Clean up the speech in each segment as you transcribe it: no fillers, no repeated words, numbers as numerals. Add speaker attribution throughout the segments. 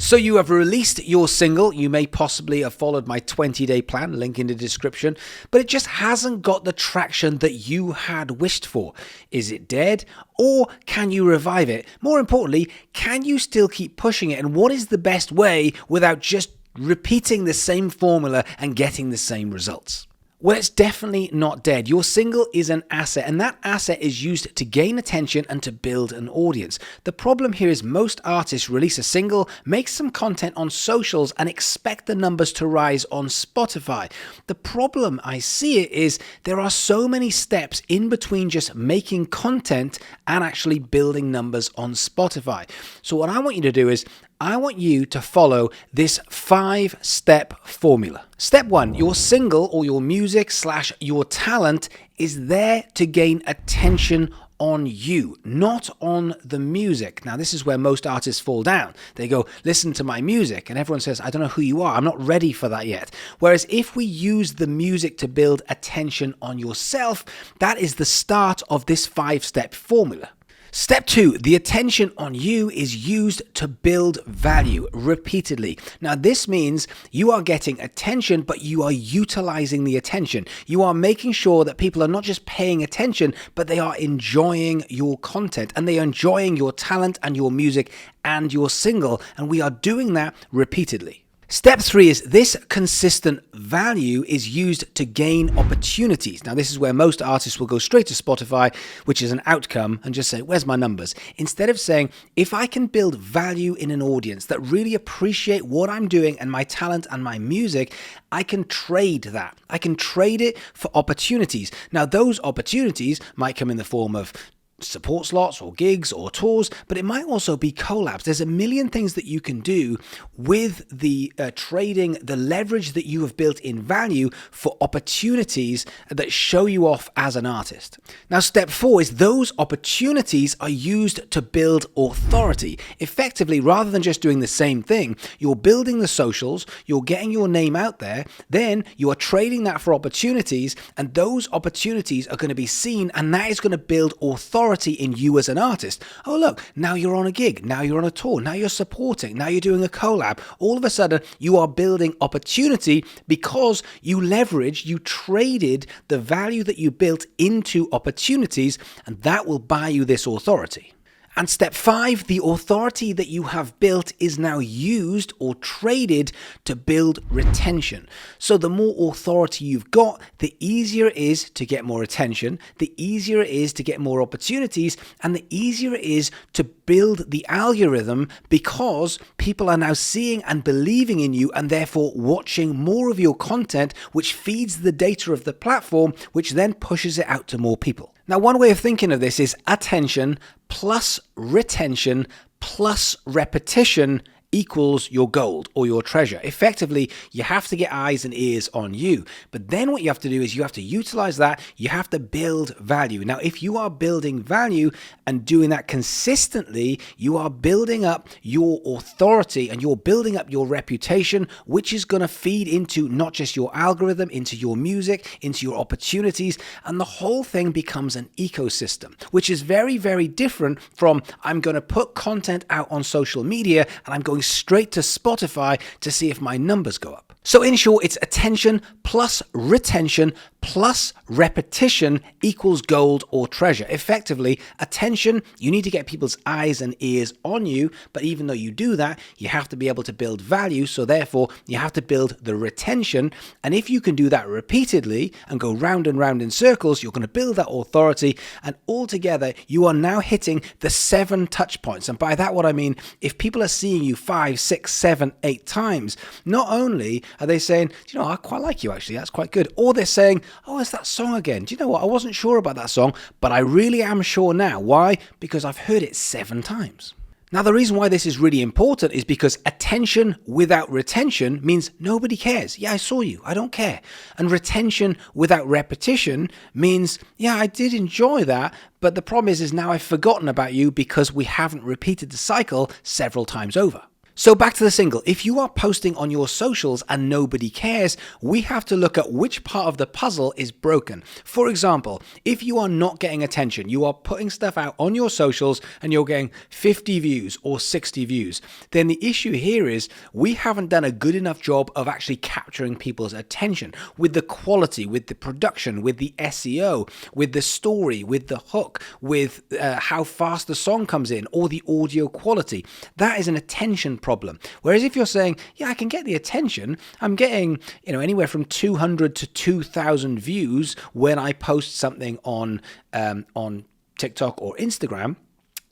Speaker 1: So you have released your single. You may possibly have followed my 20-day plan, link in the description, but it just hasn't got the traction that you had wished for. Is it dead, or can you revive it? More importantly, can you still keep pushing it? And what is the best way without just repeating the same formula and getting the same results? Well, it's definitely not dead. Your single is an asset, and that asset is used to gain attention and to build an audience. The problem here is most artists release a single, make some content on socials, and expect the numbers to rise on Spotify. The problem I see it is there are so many steps in between just making content and actually building numbers on Spotify. So what I want you to do is I want you to follow this 5-step formula. Step 1, your single or your music / your talent is there to gain attention on you, not on the music. Now, this is where most artists fall down. They go, listen to my music, and everyone says, I don't know who you are. I'm not ready for that yet. Whereas if we use the music to build attention on yourself, that is the start of this 5-step formula. Step 2, the attention on you is used to build value repeatedly. Now, this means you are getting attention, but you are utilizing the attention. You are making sure that people are not just paying attention, but they are enjoying your content and they are enjoying your talent and your music and your single. And we are doing that repeatedly. Step 3 is this consistent value is used to gain opportunities. Now, this is where most artists will go straight to Spotify, which is an outcome, and just say, where's my numbers? Instead of saying, if I can build value in an audience that really appreciate what I'm doing and my talent and my music, I can trade that. I can trade it for opportunities. Now, those opportunities might come in the form of support slots or gigs or tours, but it might also be collabs. There's a million things that you can do with the trading, the leverage that you have built in value for opportunities that show you off as an artist. Now, step 4 is those opportunities are used to build authority. Effectively, rather than just doing the same thing, you're building the socials, you're getting your name out there, then you are trading that for opportunities, and those opportunities are going to be seen, and that is going to build authority in you as an artist. Oh, look, now you're on a gig, now you're on a tour, now you're supporting, now you're doing a collab. All of a sudden, you are building opportunity because you traded the value that you built into opportunities, and that will buy you this authority. And step 5, the authority that you have built is now used or traded to build retention. So the more authority you've got, the easier it is to get more attention, the easier it is to get more opportunities, and the easier it is to build the algorithm because people are now seeing and believing in you and therefore watching more of your content, which feeds the data of the platform, which then pushes it out to more people. Now, one way of thinking of this is attention plus retention plus repetition equals your gold or your treasure. Effectively, you have to get eyes and ears on you. But then what you have to do is you have to utilize that. You have to build value. Now, if you are building value and doing that consistently, you are building up your authority and you're building up your reputation, which is going to feed into not just your algorithm, into your music, into your opportunities, and the whole thing becomes an ecosystem, which is very, very different from I'm going to put content out on social media and I'm going straight to Spotify to see if my numbers go up. So in short, it's attention plus retention plus repetition equals gold or treasure. Effectively, attention, you need to get people's eyes and ears on you, but even though you do that, you have to be able to build value, so therefore you have to build the retention, and if you can do that repeatedly and go round and round in circles, you're going to build that authority, and altogether you are now hitting the 7 touch points. And by that what I mean, if people are seeing you 5, 6, 7, 8 times, not only are they saying, you know, I quite like you actually, that's quite good, or they're saying, oh, it's that song again. Do you know what? I wasn't sure about that song, but I really am sure now. Why? Because I've heard it 7 times. Now, the reason why this is really important is because attention without retention means nobody cares. Yeah, I saw you. I don't care. And retention without repetition means, yeah, I did enjoy that, but the problem is now I've forgotten about you because we haven't repeated the cycle several times over. So back to the single. If you are posting on your socials and nobody cares, we have to look at which part of the puzzle is broken. For example, if you are not getting attention, you are putting stuff out on your socials and you're getting 50 views or 60 views, then the issue here is we haven't done a good enough job of actually capturing people's attention with the quality, with the production, with the SEO, with the story, with the hook, with how fast the song comes in, or the audio quality. That is an attention problem. Whereas if you're saying, yeah, I can get the attention, I'm getting, anywhere from 200 to 2,000 views when I post something on TikTok or Instagram.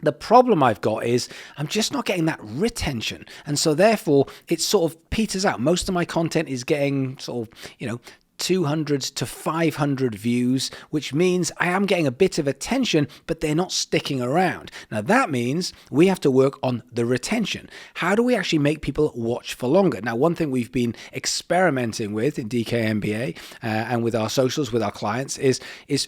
Speaker 1: The problem I've got is I'm just not getting that retention. And so therefore it sort of peters out. Most of my content is getting sort of, 200 to 500 views, which means I am getting a bit of attention, but they're not sticking around. Now that means we have to work on the retention. How do we actually make people watch for longer? Now, one thing we've been experimenting with in DKMBA and with our socials, with our clients, is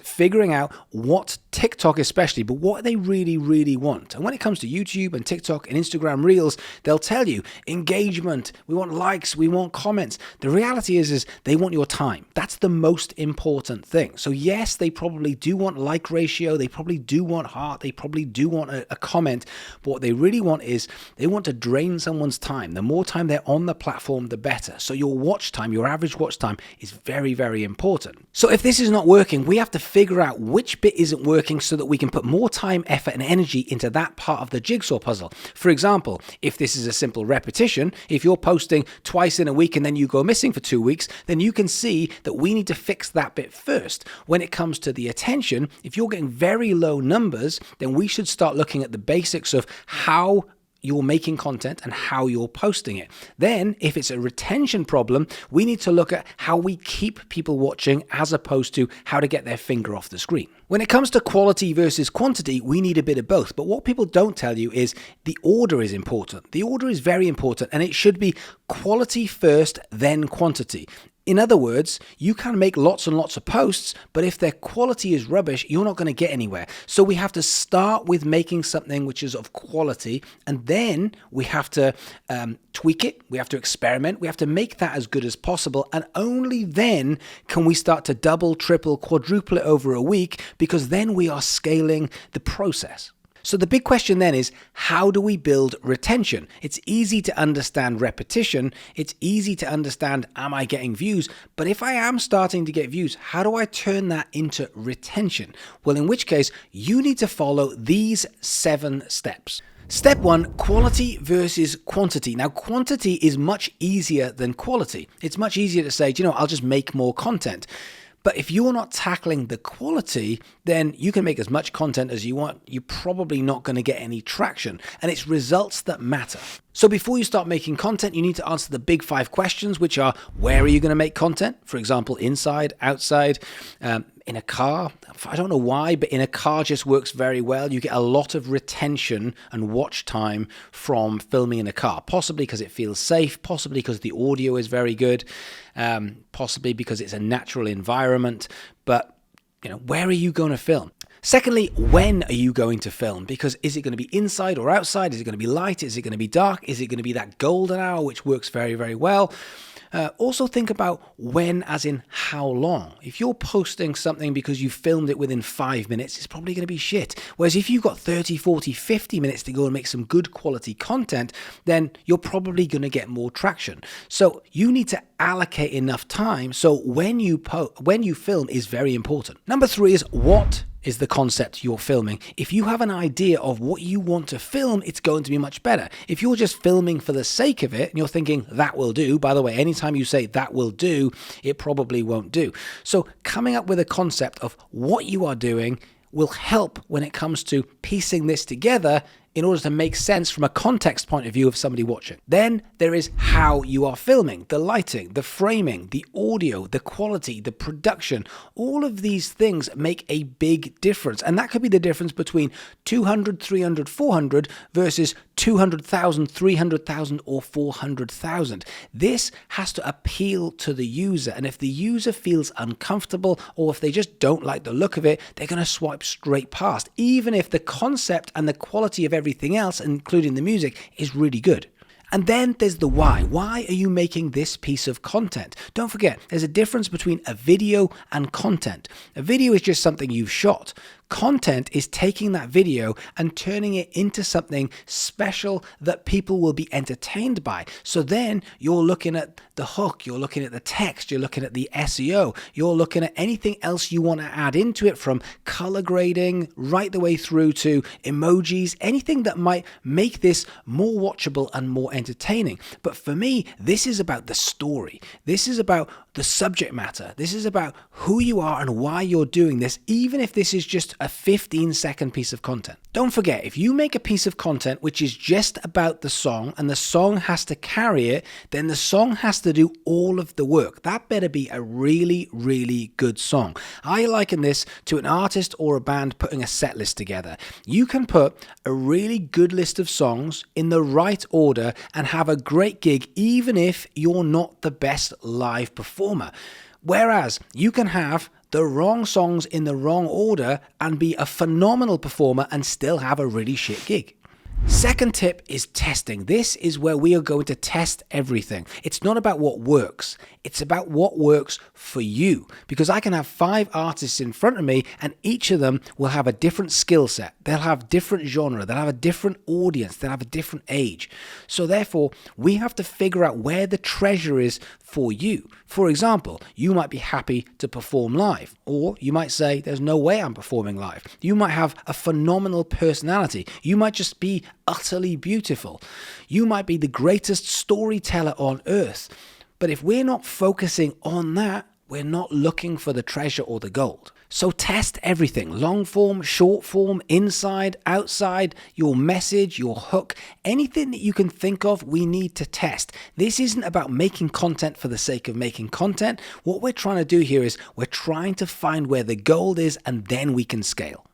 Speaker 1: figuring out what TikTok especially, but what they really, really want. And when it comes to YouTube and TikTok and Instagram Reels, they'll tell you engagement, we want likes, we want comments. The reality is they want your time. That's the most important thing. So yes, they probably do want like ratio, they probably do want heart, they probably do want a comment, but what they really want is they want to drain someone's time. The more time they're on the platform, the better. So your watch time, your average watch time is very, very important. So if this is not working, we have to figure out which bit isn't working so that we can put more time, effort, and energy into that part of the jigsaw puzzle. For example, if this is a simple repetition, if you're posting twice in a week and then you go missing for 2 weeks, then you can see that we need to fix that bit first. When it comes to the attention, if you're getting very low numbers, then we should start looking at the basics of how you're making content and how you're posting it. Then, if it's a retention problem, we need to look at how we keep people watching as opposed to how to get their finger off the screen. When it comes to quality versus quantity, we need a bit of both. But what people don't tell you is the order is important. The order is very important, and it should be quality first, then quantity. In other words, you can make lots and lots of posts, but if their quality is rubbish, you're not going to get anywhere. So we have to start with making something which is of quality, and then we have to tweak it, we have to experiment, we have to make that as good as possible, and only then can we start to double, triple, quadruple it over a week, because then we are scaling the process. So the big question then is, how do we build retention? It's easy to understand repetition. It's easy to understand, am I getting views? But if I am starting to get views, how do I turn that into retention? Well, in which case, you need to follow these 7 steps. Step 1, quality versus quantity. Now, quantity is much easier than quality. It's much easier to say, I'll just make more content. But if you're not tackling the quality, then you can make as much content as you want. You're probably not going to get any traction. And it's results that matter. So before you start making content, you need to answer the big 5 questions, which are, where are you going to make content? For example, inside, outside, in a car. I don't know why, but in a car just works very well. You get a lot of retention and watch time from filming in a car, possibly because it feels safe, possibly because the audio is very good, possibly because it's a natural environment. But, where are you going to film? Secondly, when are you going to film? Because is it going to be inside or outside? Is it going to be light? Is it going to be dark? Is it going to be that golden hour, which works very, very well? Also think about when, as in how long. If you're posting something because you filmed it within 5 minutes, it's probably going to be shit. Whereas if you've got 30, 40, 50 minutes to go and make some good quality content, then you're probably going to get more traction. So you need to allocate enough time. So when you film is very important. Number 3 is, what is the concept you're filming? If you have an idea of what you want to film, it's going to be much better. If you're just filming for the sake of it and you're thinking that will do, by the way, anytime you say that will do, it probably won't do. So coming up with a concept of what you are doing will help when it comes to piecing this together in order to make sense from a context point of view of somebody watching. Then there is how you are filming, the lighting, the framing, the audio, the quality, the production. All of these things make a big difference. And that could be the difference between 200, 300, 400 versus 200,000, 300,000 or 400,000. This has to appeal to the user. And if the user feels uncomfortable or if they just don't like the look of it, they're going to swipe straight past, even if the concept and the quality of everything else, including the music, is really good. And then there's the why. Why are you making this piece of content? Don't forget, there's a difference between a video and content. A video is just something you've shot. Content is taking that video and turning it into something special that people will be entertained by. So then you're looking at the hook, you're looking at the text, you're looking at the SEO, you're looking at anything else you want to add into it, from color grading right the way through to emojis, anything that might make this more watchable and more entertaining. But for me, this is about the story. This is about the subject matter. This is about who you are and why you're doing this, even if this is just a 15-second piece of content. Don't forget, if you make a piece of content which is just about the song and the song has to carry it, then the song has to do all of the work. That better be a really, really good song. I liken this to an artist or a band putting a set list together. You can put a really good list of songs in the right order and have a great gig, even if you're not the best live performer. Whereas you can have the wrong songs in the wrong order and be a phenomenal performer and still have a really shit gig. Second tip is testing. This is where we are going to test everything. It's not about what works. It's about what works for you. Because I can have 5 artists in front of me and each of them will have a different skill set. They'll have different genre. They'll have a different audience. They'll have a different age. So therefore, we have to figure out where the treasure is for you. For example, you might be happy to perform live, or you might say, there's no way I'm performing live. You might have a phenomenal personality. You might just be utterly beautiful. You might be the greatest storyteller on earth. But if we're not focusing on that, we're not looking for the treasure or the gold. So test everything: long form, short form, inside, outside, your message, your hook, anything that you can think of, we need to test. This isn't about making content for the sake of making content. What we're trying to do here is we're trying to find where the gold is, and then we can scale.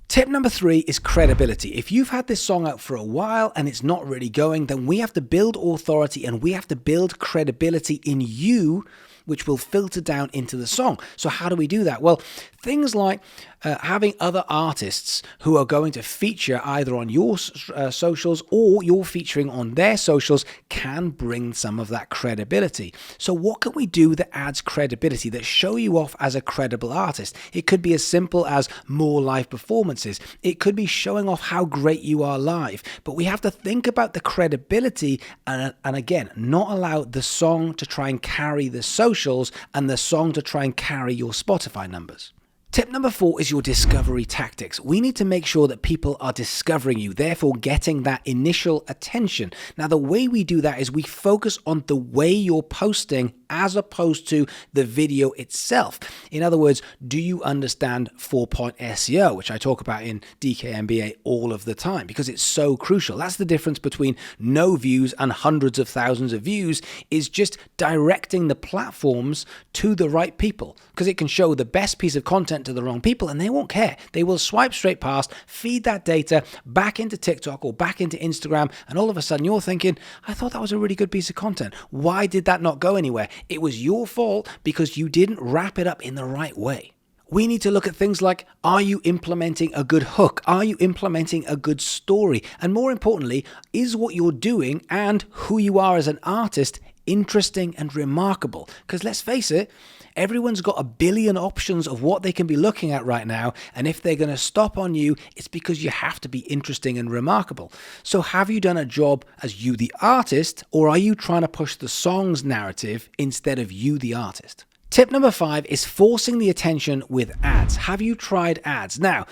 Speaker 1: Tip number 3 is credibility. If you've had this song out for a while and it's not really going, then we have to build authority and we have to build credibility in you, which will filter down into the song. So how do we do that? Well, things like having other artists who are going to feature either on your socials or you're featuring on their socials can bring some of that credibility. So what can we do that adds credibility, that show you off as a credible artist? It could be as simple as more live performances. It could be showing off how great you are live. But we have to think about the credibility and again, not allow the song to try and carry the socials and the song to try and carry your Spotify numbers. Tip number 4 is your discovery tactics. We need to make sure that people are discovering you, therefore getting that initial attention. Now, the way we do that is we focus on the way you're posting as opposed to the video itself. In other words, do you understand 4-point SEO, which I talk about in DKMBA all of the time because it's so crucial. That's the difference between no views and hundreds of thousands of views, is just directing the platforms to the right people, because it can show the best piece of content to the wrong people and they won't care. They will swipe straight past, feed that data back into TikTok or back into Instagram, and all of a sudden you're thinking, I thought that was a really good piece of content. Why did that not go anywhere? It was your fault because you didn't wrap it up in the right way. We need to look at things like, are you implementing a good hook? Are you implementing a good story? And more importantly, is what you're doing and who you are as an artist interesting and remarkable? Because let's face it, everyone's got a billion options of what they can be looking at right now, and if they're going to stop on you, it's because you have to be interesting and remarkable. So have you done a job as you the artist, or are you trying to push the song's narrative instead of you the artist? Tip number 5 is forcing the attention with ads. Have you tried ads? Now,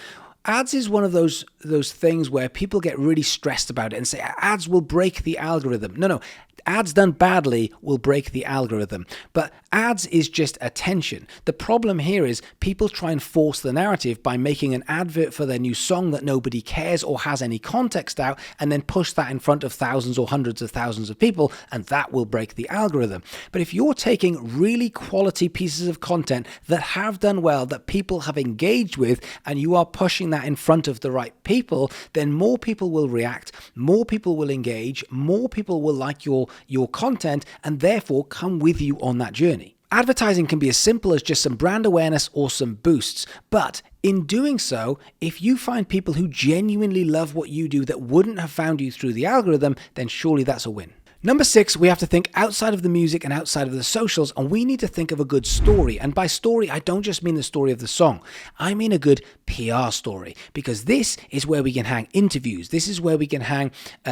Speaker 1: ads is one of those things where people get really stressed about it and say ads will break the algorithm. No. Ads done badly will break the algorithm, but ads is just attention. The problem here is people try and force the narrative by making an advert for their new song that nobody cares or has any context out, and then push that in front of thousands or hundreds of thousands of people, and that will break the algorithm. But if you're taking really quality pieces of content that have done well, that people have engaged with, and you are pushing that in front of the right people, then more people will react, more people will engage, more people will like your content, and therefore come with you on that journey. Advertising can be as simple as just some brand awareness or some boosts, but in doing so, if you find people who genuinely love what you do that wouldn't have found you through the algorithm, then surely that's a win. Number 6, we have to think outside of the music and outside of the socials, and we need to think of a good story. And by story, I don't just mean the story of the song. I mean a good PR story, because this is where we can hang interviews. This is where we can hang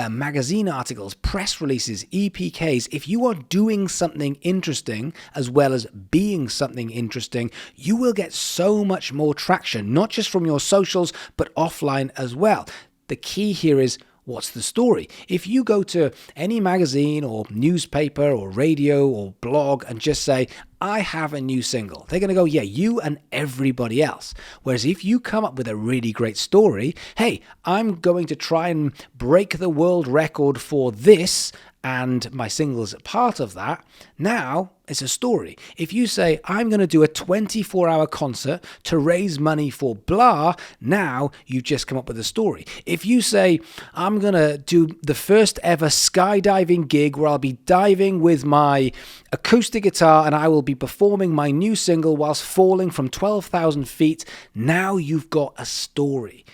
Speaker 1: magazine articles, press releases, EPKs. If you are doing something interesting as well as being something interesting, you will get so much more traction, not just from your socials, but offline as well. The key here is, what's the story? If you go to any magazine or newspaper or radio or blog and just say, I have a new single, they're going to go, yeah, you and everybody else. Whereas if you come up with a really great story, hey, I'm going to try and break the world record for this, and my single is a part of that, now it's a story. If you say, I'm going to do a 24-hour concert to raise money for blah, now you've just come up with a story. If you say, I'm going to do the first ever skydiving gig where I'll be diving with my acoustic guitar and I will be performing my new single whilst falling from 12,000 feet, now you've got a story.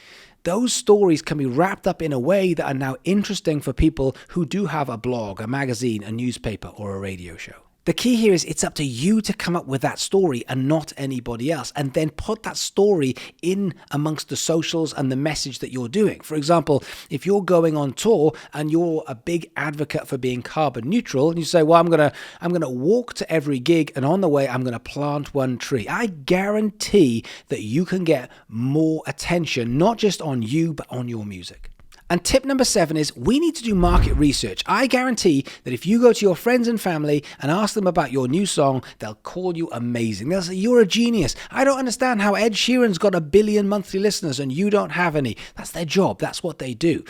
Speaker 1: Those stories can be wrapped up in a way that are now interesting for people who do have a blog, a magazine, a newspaper, or a radio show. The key here is it's up to you to come up with that story and not anybody else, and then put that story in amongst the socials and the message that you're doing. For example, if you're going on tour and you're a big advocate for being carbon neutral, and you say, well, I'm gonna walk to every gig, and on the way I'm gonna plant one tree. I guarantee that you can get more attention, not just on you, but on your music. And tip number 7 is we need to do market research. I guarantee that if you go to your friends and family and ask them about your new song, they'll call you amazing. They'll say, you're a genius. I don't understand how Ed Sheeran's got 1 billion monthly listeners and you don't have any. That's their job. That's what they do.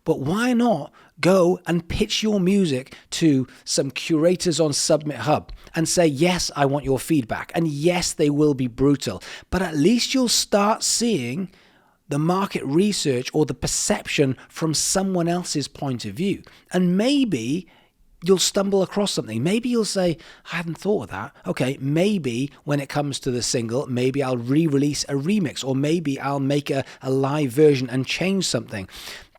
Speaker 1: But why not go and pitch your music to some curators on Submit Hub and say, yes, I want your feedback. And yes, they will be brutal. But at least you'll start seeing the market research or the perception from someone else's point of view. And maybe you'll stumble across something. Maybe you'll say, I hadn't thought of that. Okay, maybe when it comes to the single, maybe I'll re-release a remix, or maybe I'll make a live version and change something.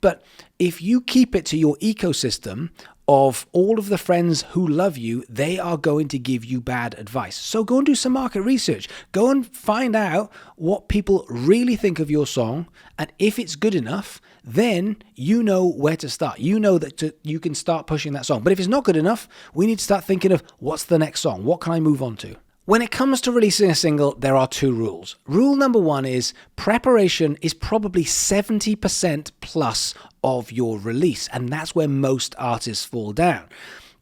Speaker 1: But if you keep it to your ecosystem of all of the friends who love you, they are going to give you bad advice. So go and do some market research. Go and find out what people really think of your song. And if it's good enough, then you know where to start. You know that you can start pushing that song. But if it's not good enough, we need to start thinking of what's the next song? What can I move on to? When it comes to releasing a single, there are 2 rules. Rule number 1 is preparation is probably 70% plus of your release, and that's where most artists fall down.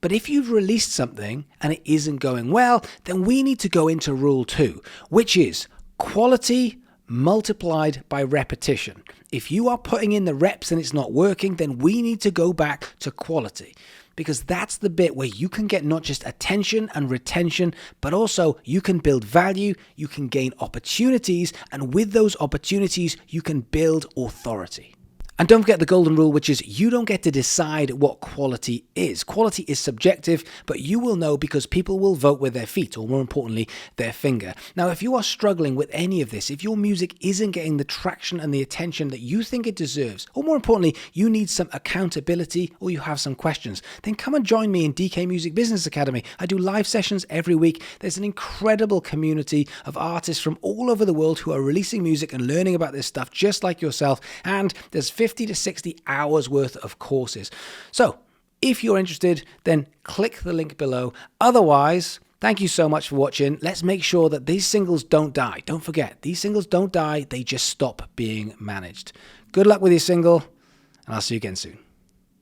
Speaker 1: But if you've released something and it isn't going well, then we need to go into rule 2, which is quality multiplied by repetition. If you are putting in the reps and it's not working, then we need to go back to quality. Because that's the bit where you can get not just attention and retention, but also you can build value, you can gain opportunities, and with those opportunities, you can build authority. And don't forget the golden rule, which is you don't get to decide what quality is. Quality is subjective, but you will know because people will vote with their feet, or more importantly, their finger. Now, if you are struggling with any of this, if your music isn't getting the traction and the attention that you think it deserves, or more importantly, you need some accountability or you have some questions, then come and join me in DK Music Business Academy. I do live sessions every week. There's an incredible community of artists from all over the world who are releasing music and learning about this stuff just like yourself. And there's 50 to 60 hours worth of courses. So if you're interested, then click the link below. Otherwise, thank you so much for watching. Let's make sure that these singles don't die. Don't forget, these singles don't die. They just stop being managed. Good luck with your single, and I'll see you again soon.